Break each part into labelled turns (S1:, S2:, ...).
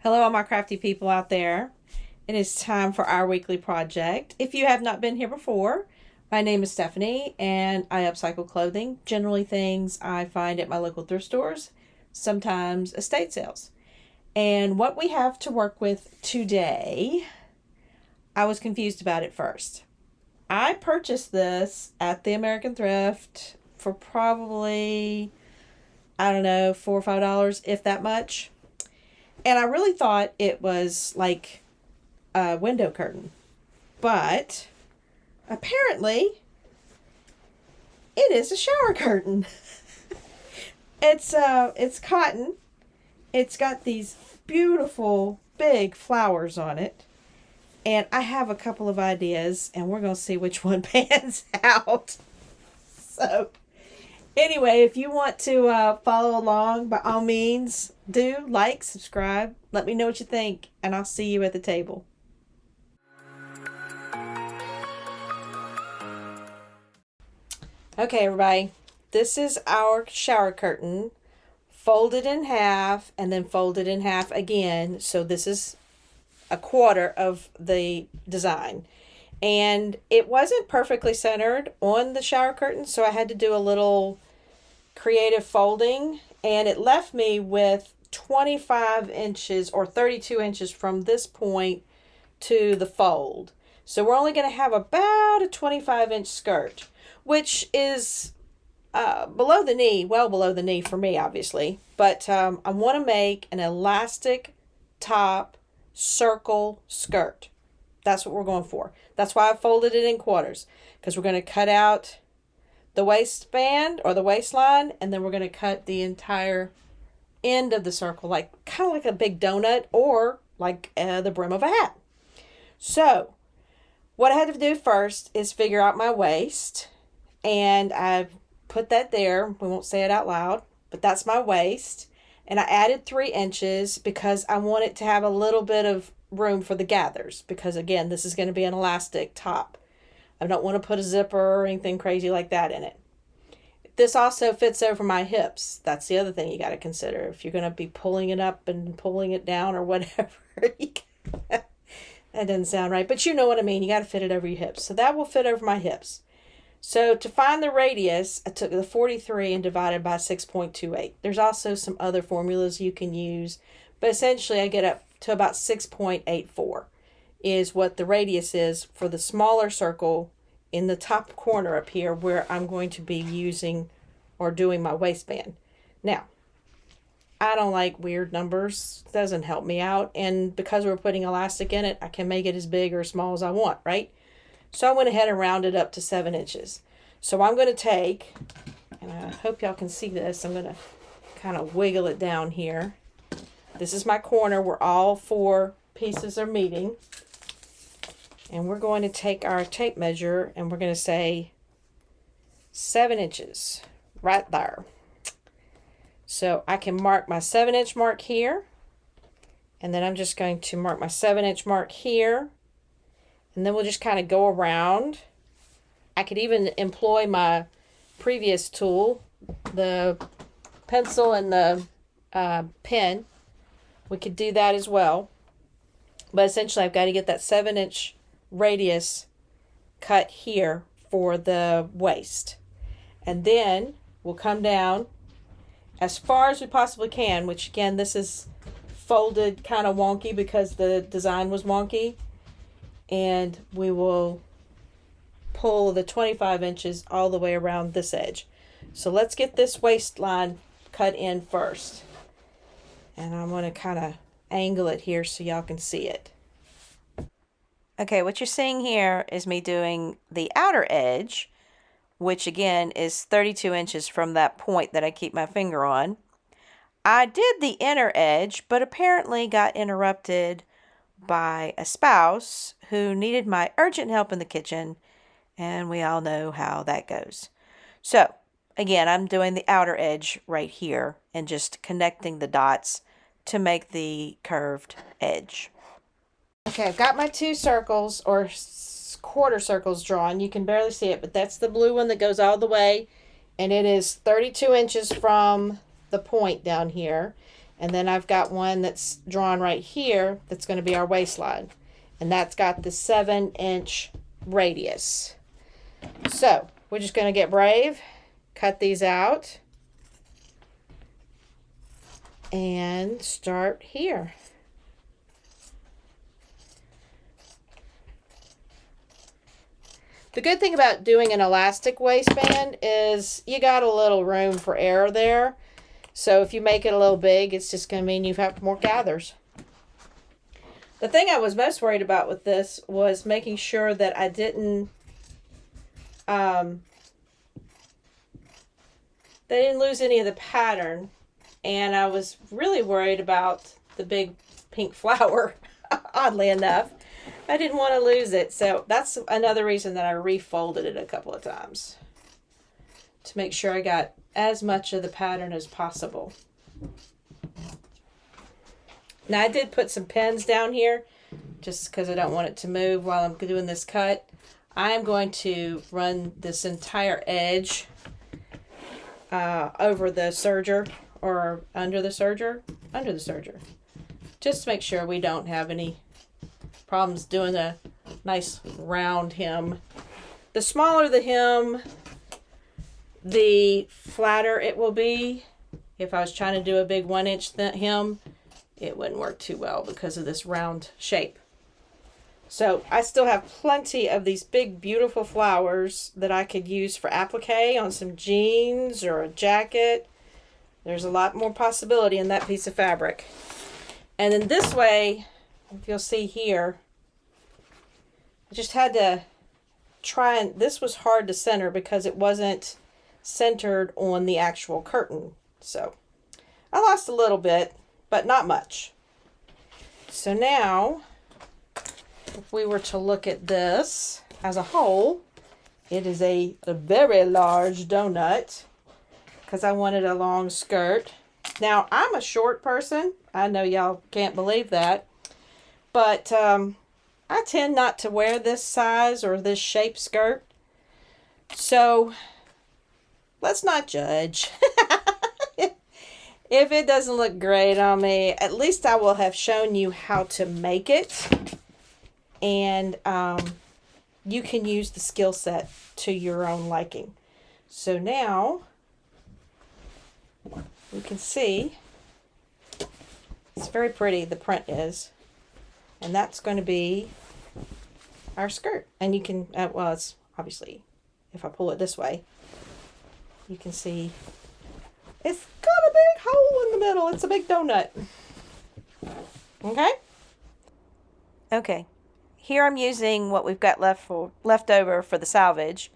S1: Hello, all my crafty people out there. It is time for our weekly project. If you have not been here before, my name is Stephanie and I upcycle clothing, generally things I find at my local thrift stores, sometimes estate sales. And what we have to work with today, I was confused about it first. I purchased this at the American Thrift for probably, I don't know, $4 or $5, if that much. And I really thought it was like a window curtain. But apparently it is a shower curtain. It's cotton. It's got these beautiful big flowers on it. And I have a couple of ideas and we're going to see which one pans out. So anyway, if you want to follow along, by all means, do like, subscribe. Let me know what you think, and I'll see you at the table. Okay, everybody. This is our shower curtain, folded in half, and then folded in half again. So this is a quarter of the design. And it wasn't perfectly centered on the shower curtain, so I had to do a little creative folding, and it left me with 25 inches or 32 inches from this point to the fold. So we're only going to have about a 25-inch skirt, which is below the knee, well below the knee for me, obviously. But I want to make an elastic top circle skirt. That's what we're going for. That's why I folded it in quarters, because we're going to cut out the waistband or the waistline, and then we're going to cut the entire end of the circle, like kind of like a big donut or like the brim of a hat. So what I had to do first is figure out my waist, and I've put that there. We won't say it out loud, but that's my waist. And I added 3 inches because I want it to have a little bit of room for the gathers, because again, this is going to be an elastic top. I don't want to put a zipper or anything crazy like that in it. This also fits over my hips. That's the other thing you got to consider. If you're going to be pulling it up and pulling it down or whatever, that doesn't sound right, but you know what I mean. You got to fit it over your hips. So that will fit over my hips. So to find the radius, I took the 43 and divided by 6.28. There's also some other formulas you can use, but essentially I get up to about 6.84 is what the radius is for the smaller circle in the top corner up here where I'm going to be using or doing my waistband. Now, I don't like weird numbers. It doesn't help me out. And because we're putting elastic in it, I can make it as big or small as I want, right? So I went ahead and rounded up to 7 inches. So I'm going to take, and I hope y'all can see this, I'm going to kind of wiggle it down here. This is my corner where all 4 pieces are meeting. And we're going to take our tape measure and we're going to say 7 inches right there. So I can mark my 7-inch mark here. And then I'm just going to mark my 7-inch mark here. And then we'll just kind of go around. I could even employ my previous tool, the pencil and the pen. We could do that as well. But essentially I've got to get that 7-inch radius cut here for the waist. And then we'll come down as far as we possibly can, which again, this is folded kind of wonky because the design was wonky. And we will pull the 25 inches all the way around this edge. So let's get this waistline cut in first. And I'm going to kind of angle it here so y'all can see it. Okay, what you're seeing here is me doing the outer edge, which again is 32 inches from that point that I keep my finger on. I did the inner edge, but apparently got interrupted by a spouse who needed my urgent help in the kitchen, and we all know how that goes. So again, I'm doing the outer edge right here and just connecting the dots to make the curved edge. Okay, I've got my 2 circles or quarter circles drawn. You can barely see it, but that's the blue one that goes all the way, and it is 32 inches from the point down here. And then I've got one that's drawn right here that's going to be our waistline. And that's got the 7-inch radius. So we're just going to get brave, cut these out, and start here. The good thing about doing an elastic waistband is you got a little room for error there. So if you make it a little big, it's just going to mean you have more gathers. The thing I was most worried about with this was making sure that I didn't lose any of the pattern. And I was really worried about the big pink flower, oddly enough. I didn't want to lose it. So that's another reason that I refolded it a couple of times, to make sure I got as much of the pattern as possible. Now I did put some pins down here just because I don't want it to move while I'm doing this cut. I am going to run this entire edge over the serger, or under the serger, just to make sure we don't have any problems doing a nice round hem. The smaller the hem, the flatter it will be. If I was trying to do a big 1-inch hem, it wouldn't work too well because of this round shape. So I still have plenty of these big, beautiful flowers that I could use for applique on some jeans or a jacket. There's a lot more possibility in that piece of fabric. And then this way, if you'll see here, I just had to try, and this was hard to center because it wasn't centered on the actual curtain. So I lost a little bit, but not much. So now, if we were to look at this as a whole, it is a very large donut because I wanted a long skirt. Now, I'm a short person. I know y'all can't believe that. But I tend not to wear this size or this shape skirt. So let's not judge. If it doesn't look great on me, at least I will have shown you how to make it. And you can use the skill set to your own liking. So now you can see it's very pretty, the print is. And that's going to be our skirt. And you can, well, it's obviously, if I pull it this way, you can see it's got a big hole in the middle. It's a big donut. Okay? Okay. Here I'm using what we've got left over for the salvage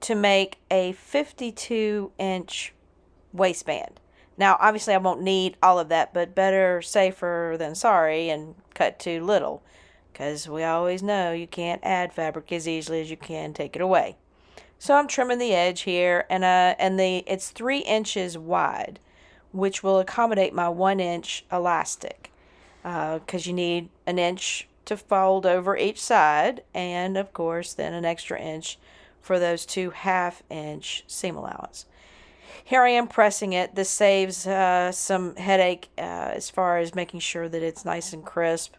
S1: to make a 52-inch waistband. Now, obviously, I won't need all of that, but better safer than sorry and cut too little, because we always know you can't add fabric as easily as you can take it away. So I'm trimming the edge here, and it's 3 inches wide, which will accommodate my 1-inch elastic, because you need an inch to fold over each side, and of course then an extra inch for those 2 1/2-inch seam allowance. Here I am pressing it. This saves some headache as far as making sure that it's nice and crisp,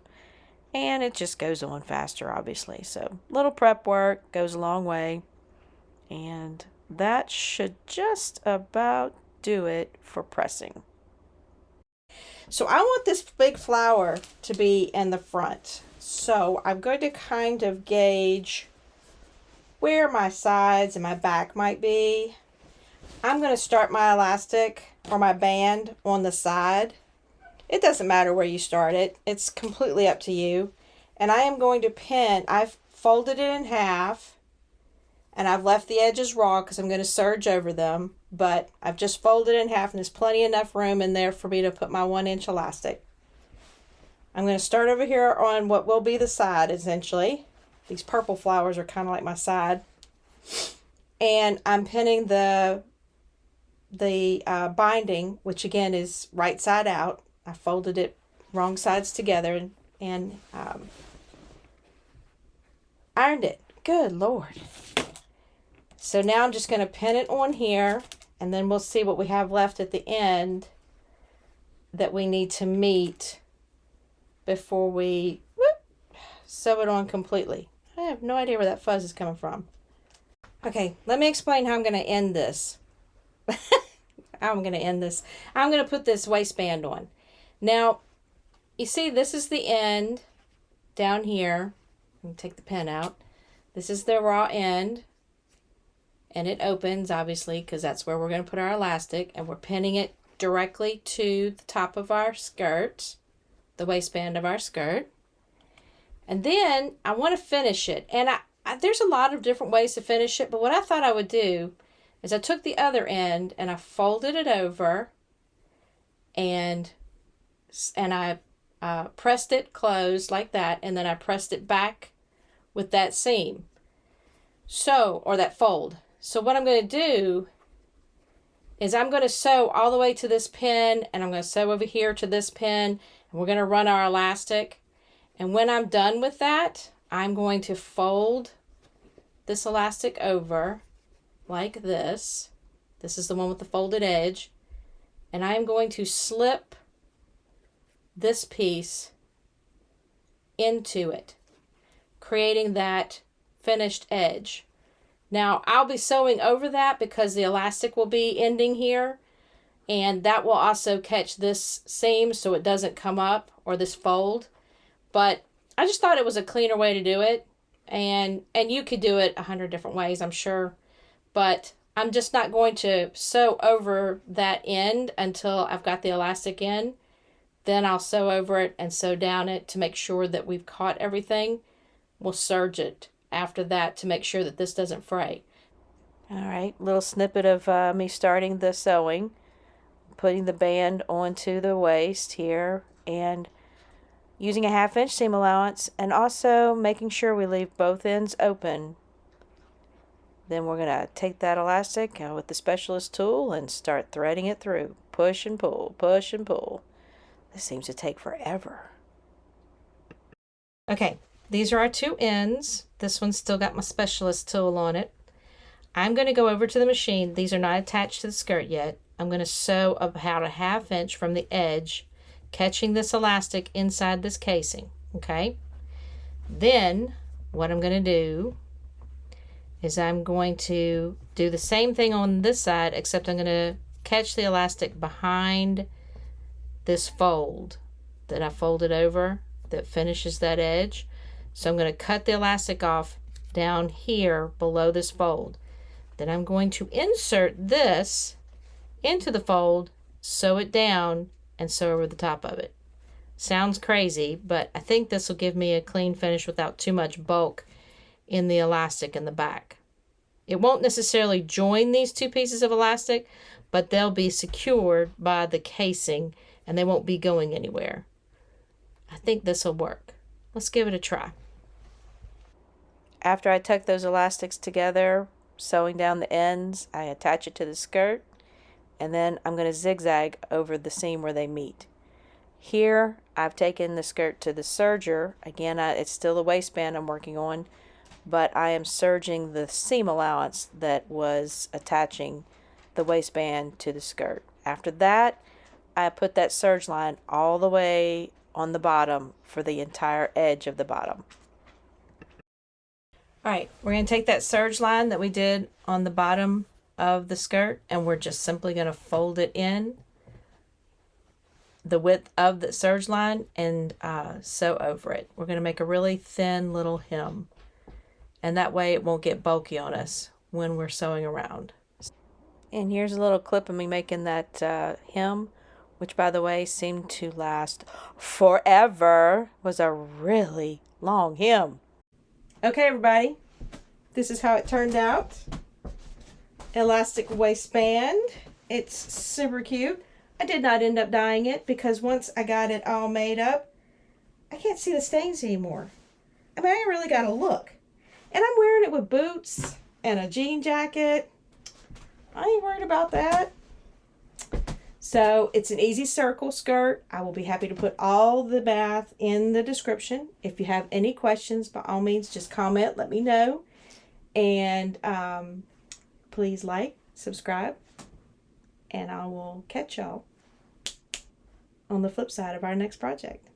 S1: and it just goes on faster, obviously. So little prep work goes a long way, and that should just about do it for pressing. So I want this big flower to be in the front. So I'm going to kind of gauge where my sides and my back might be. I'm going to start my elastic or my band on the side. It doesn't matter where you start it. It's completely up to you. And I am going to pin. I've folded it in half, and I've left the edges raw because I'm going to serge over them. But I've just folded it in half, and there's plenty enough room in there for me to put my 1-inch elastic. I'm going to start over here on what will be the side, essentially. These purple flowers are kind of like my side. And I'm pinning the binding, which again is right side out. I folded it wrong sides together and ironed it. Good Lord. So now I'm just going to pin it on here, and then we'll see what we have left at the end that we need to meet before we sew it on completely. I have no idea where that fuzz is coming from. Okay, let me explain how I'm going to end this. I'm going to put this waistband on. Now, you see, this is the end down here. Let me take the pen out. This is the raw end. And it opens, obviously, because that's where we're going to put our elastic. And we're pinning it directly to the top of our skirt, the waistband of our skirt. And then I want to finish it. And there's a lot of different ways to finish it. But what I thought I would do is I took the other end and I folded it over. And I pressed it closed like that. And then I pressed it back with that seam. So, or that fold. So what I'm going to do is I'm going to sew all the way to this pin, and I'm going to sew over here to this pin, and we're going to run our elastic. And when I'm done with that, I'm going to fold this elastic over like this. This is the one with the folded edge. And I'm going to slip this piece into it, creating that finished edge. Now, I'll be sewing over that because the elastic will be ending here, and that will also catch this seam so it doesn't come up, or this fold. But I just thought it was a cleaner way to do it, and you could do it 100 different ways, I'm sure. But I'm just not going to sew over that end until I've got the elastic in. Then I'll sew over it and sew down it to make sure that we've caught everything. We'll serge it after that to make sure that this doesn't fray. All right, little snippet of me starting the sewing, putting the band onto the waist here, and using a 1/2 inch seam allowance, and also making sure we leave both ends open. Then we're going to take that elastic with the specialist tool and start threading it through. Push and pull, push and pull. This seems to take forever. Okay. These are our two ends. This one's still got my specialist tool on it. I'm going to go over to the machine. These are not attached to the skirt yet. I'm going to sew about a 1/2 inch from the edge, catching this elastic inside this casing. Okay? Then what I'm going to do is I'm going to do the same thing on this side, except I'm going to catch the elastic behind this fold that I folded over that finishes that edge. So I'm going to cut the elastic off down here below this fold. Then I'm going to insert this into the fold, sew it down, and sew over the top of it. Sounds crazy, but I think this will give me a clean finish without too much bulk in the elastic in the back. It won't necessarily join these two pieces of elastic, but they'll be secured by the casing and they won't be going anywhere. I think this will work. Let's give it a try. After I tuck those elastics together, sewing down the ends, I attach it to the skirt, and then I'm going to zigzag over the seam where they meet. Here, I've taken the skirt to the serger. Again, it's still the waistband I'm working on, but I am serging the seam allowance that was attaching the waistband to the skirt. After that, I put that serge line all the way on the bottom for the entire edge of the bottom. All right, we're going to take that serge line that we did on the bottom of the skirt, and we're just simply going to fold it in the width of the serge line and sew over it. We're going to make a really thin little hem, and that way it won't get bulky on us when we're sewing around. And here's a little clip of me making that hem, which, by the way, seemed to last forever. It was a really long hem. Okay, everybody, this is how it turned out. Elastic waistband. It's super cute. I did not end up dyeing it because once I got it all made up, I can't see the stains anymore. I mean, I really got to look. And I'm wearing it with boots and a jean jacket. I ain't worried about that. So it's an easy circle skirt. I will be happy to put all the math in the description. If you have any questions, by all means, just comment, let me know. And please like, subscribe, and I will catch y'all on the flip side of our next project.